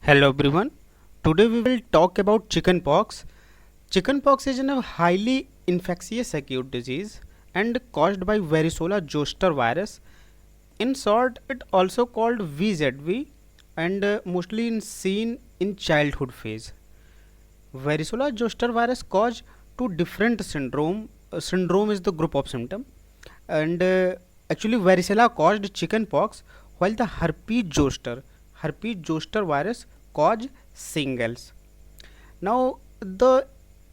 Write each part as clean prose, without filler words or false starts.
Hello everyone. Today we will talk about chickenpox. Chickenpox is a highly infectious acute disease and caused by varicella zoster virus. In short, it also called VZV and mostly seen in childhood phase. Varicella zoster virus cause two different syndrome. Syndrome is the group of symptom, and actually varicella caused chickenpox, while the herpes zoster virus caused shingles. Now the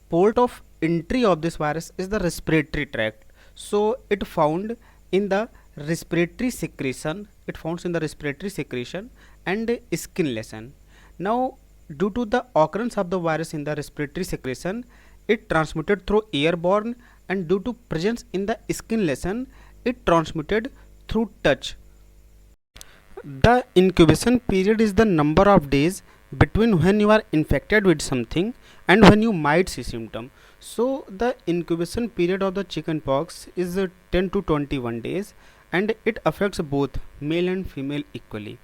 port of entry of this virus is the respiratory tract, so it found in the respiratory secretion. It founds in the respiratory secretion and skin lesion. Now, due to the occurrence of the virus in the respiratory secretion, it transmitted through airborne, and due to presence in the skin lesion, it transmitted through touch. The incubation period is the number of days between when you are infected with something and when you might see symptom. So the incubation period of the chickenpox is 10 to 21 days, and it affects both male and female equally.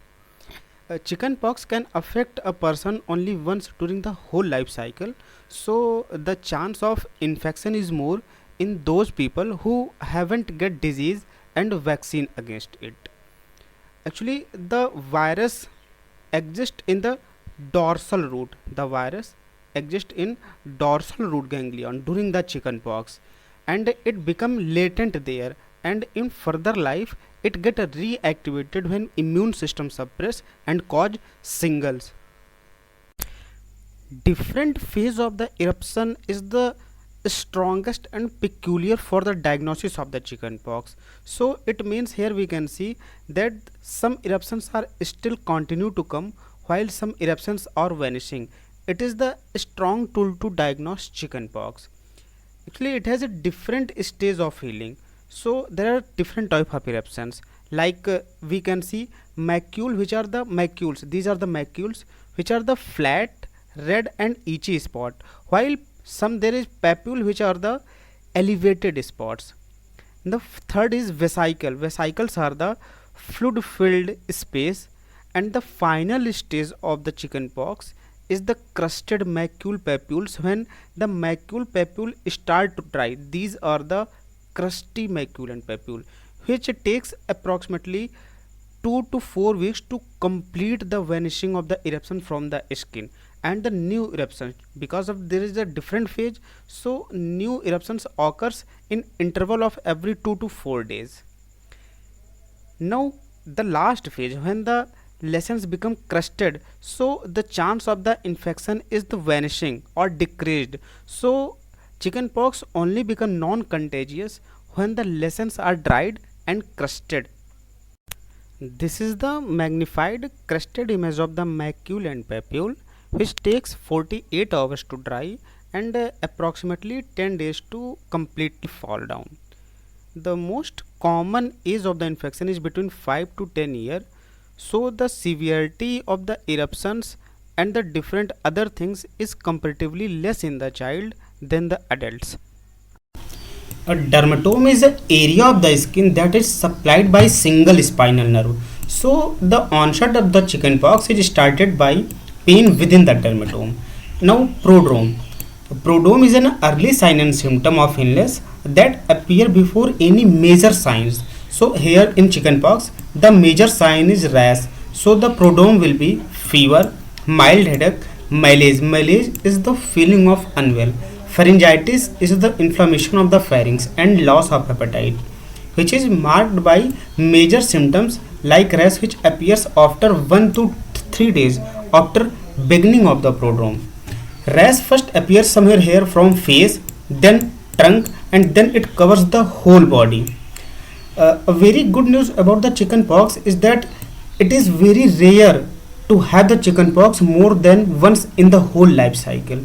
Chickenpox can affect a person only once during the whole life cycle, so the chance of infection is more in those people who haven't get disease and vaccine against it. Actually, the virus exists in the dorsal root. The virus exists in dorsal root ganglion during the chickenpox, and it become latent there, and in further life it get reactivated when immune system suppress and cause shingles. Different phase of the eruption is the strongest and peculiar for the diagnosis of the chickenpox. So it means here we can see that some eruptions are still continue to come while some eruptions are vanishing. It is the strong tool to diagnose chickenpox. Actually, it has a different stage of healing. So there are different type of eruptions, like we can see macule, which are the macules. These are the macules which are the flat red and itchy spot, while some there is papule, which are the elevated spots. The third is vesicle. Vesicles are the fluid filled space, and the final stage of the chickenpox is the crusted macule papules. When the macule papule start to dry, these are the crusty macule and papule, which takes approximately 2 to 4 weeks to complete the vanishing of the eruption from the skin and the new eruption. Because of there is a different phase, so new eruptions occurs in interval of every 2 to 4 days. Now the last phase, when the lesions become crusted, so the chance of the infection is the vanishing or decreased. So chickenpox only become non-contagious when the lesions are dried and crusted. This is the magnified crusted image of the macule and papule, which takes 48 hours to dry and approximately 10 days to completely fall down. The most common age of the infection is between 5 to 10 years, so the severity of the eruptions and the different other things is comparatively less in the child than the adults. A dermatome is an area of the skin that is supplied by single spinal nerve. So the onset of the chickenpox is started by pain within the dermatome. Now prodrome. Prodrome is an early sign and symptom of illness that appear before any major signs. So here in chickenpox, the major sign is rash. So the prodrome will be fever, mild headache, malaise. Malaise is the feeling of unwell. Pharyngitis is the inflammation of the pharynx and loss of appetite, which is marked by major symptoms like rash, which appears after 1 to 3 days after beginning of the prodrome. Rash first appears somewhere here from face, then trunk, and then it covers the whole body. A very good news about the chickenpox is that it is very rare to have the chickenpox more than once in the whole life cycle.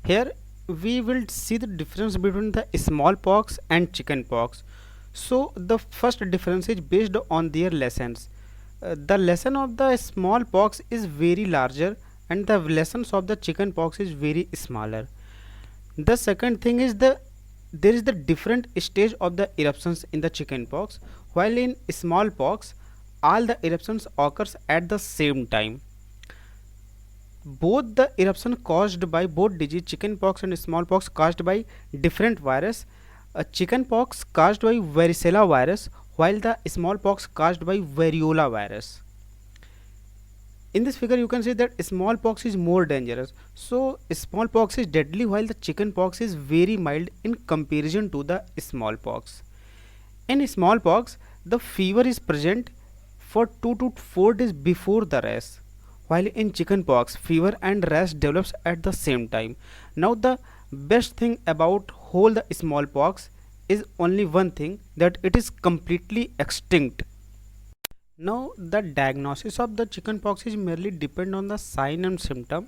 Here we will see the difference between the smallpox and chickenpox. So the first difference is based on their lessons. The lesson of the smallpox is very larger, and the lessons of the chickenpox is very smaller. The second thing is there is the different stage of the eruptions in the chickenpox, while in smallpox all the eruptions occurs at the same time. both the eruption caused by both disease chickenpox and smallpox caused by different virus. Chickenpox caused by varicella virus, while the smallpox caused by variola virus. In this figure you can see that smallpox is more dangerous. So smallpox is deadly while the chickenpox is very mild in comparison to the smallpox. In smallpox the fever is present for 2 to 4 days before the rash, while in chickenpox fever and rash develops at the same time. Now the best thing about whole the smallpox is only one thing, that it is completely extinct. Now the diagnosis of the chickenpox is merely depend on the sign and symptom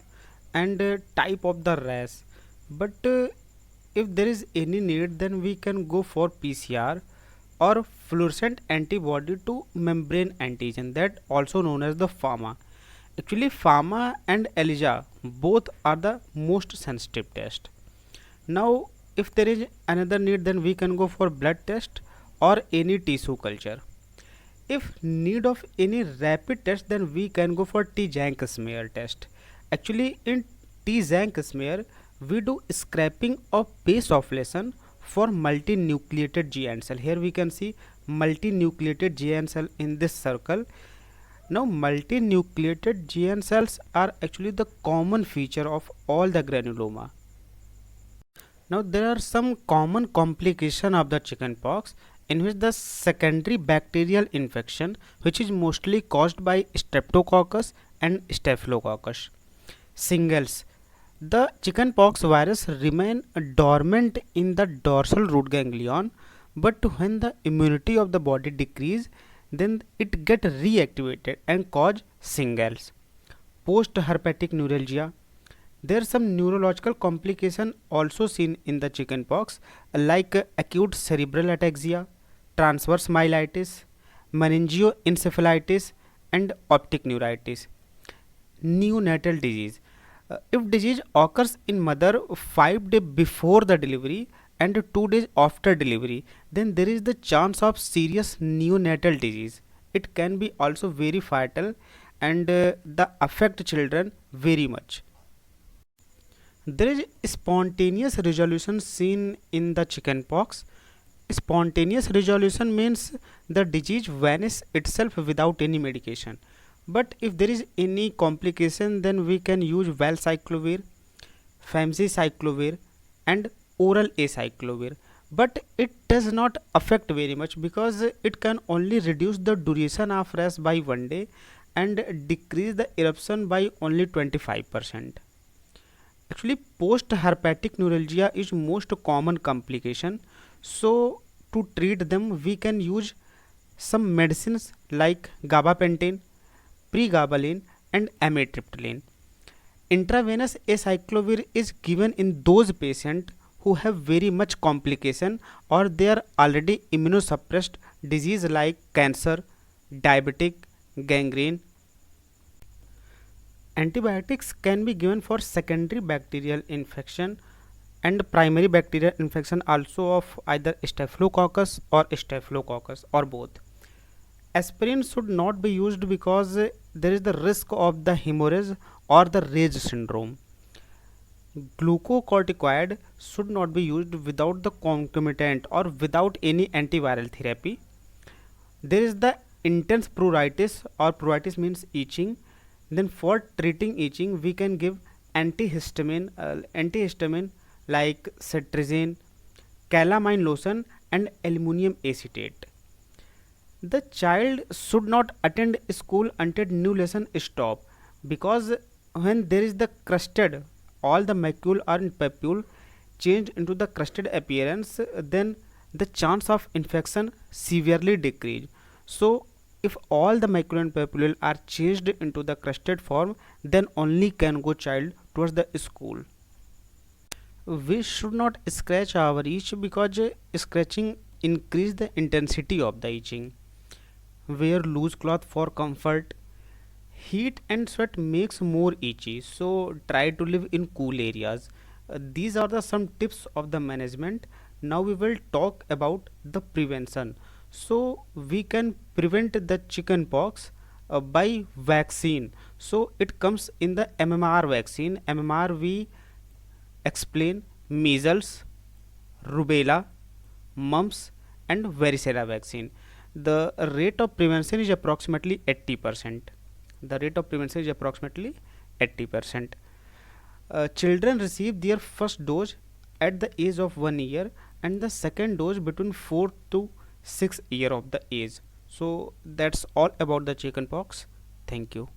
and type of the rash. But if there is any need, then we can go for PCR or fluorescent antibody to membrane antigen, that also known as the pharma. Actually pharma and ELISA both are the most sensitive test. Now if there is another need, then we can go for blood test or any tissue culture. If need of any rapid test, then we can go for T-Jank smear test. Actually in T-Jank smear we do scraping of base of lesion for multinucleated GN cell. Here we can see multinucleated GN cell in this circle. Now multinucleated GN cells are actually the common feature of all the granuloma. Now there are some common complication of the chickenpox, in which the secondary bacterial infection, which is mostly caused by streptococcus and staphylococcus. Shingles. The chickenpox virus remain dormant in the dorsal root ganglion, but when the immunity of the body decrease, then it get reactivated and cause shingles. Post herpetic neuralgia. There are some neurological complication also seen in the chickenpox, like acute cerebral ataxia, transverse myelitis, meningoencephalitis, and optic neuritis. Neonatal disease. If disease occurs in mother 5 days before the delivery and 2 days after delivery, then there is the chance of serious neonatal disease. It can be also very fatal and the affect children very much. There is spontaneous resolution seen in the chickenpox. Spontaneous resolution means the disease vanishes itself without any medication. But if there is any complication, then we can use valcyclovir, famciclovir, and oral acyclovir. But it does not affect very much because it can only reduce the duration of rash by 1 day and decrease the eruption by only 25%. Actually post herpetic neuralgia is most common complication, so to treat them we can use some medicines like gabapentin, pregabalin, and amitriptyline. Intravenous acyclovir is given in those patients who have very much complication or they are already immunosuppressed disease like cancer, diabetic, gangrene. Antibiotics can be given for secondary bacterial infection and primary bacterial infection also of either staphylococcus or both. Aspirin should not be used because there is the risk of the hemorrhage or the Rage syndrome. Glucocorticoid should not be used without the concomitant or without any antiviral therapy. There is the intense pruritus, or pruritus means itching. Then for treating itching we can give antihistamine like cetirizine, calamine lotion, and aluminum acetate. The child should not attend school until new lesson stop, because when there is the crusted, all the macule or papule change into the crusted appearance, then the chance of infection severely decrease. So if all the macule and papule are changed into the crusted form, then only can go child towards the school. We should not scratch our itch because scratching increase the intensity of the itching. Wear loose cloth for comfort. Heat and sweat makes more itchy, so try to live in cool areas. These are the some tips of the management. Now we will talk about the prevention. So we can prevent the chicken pox by vaccine. So it comes in the MMR vaccine. MMR we explain measles, rubella, mumps and varicella vaccine. The rate of prevention is approximately 80%. The rate of prevention is approximately 80%. Children receive their first dose at the age of 1 year and the second dose between 4 to 6 year of the age. So that's all about the chickenpox. Thank you.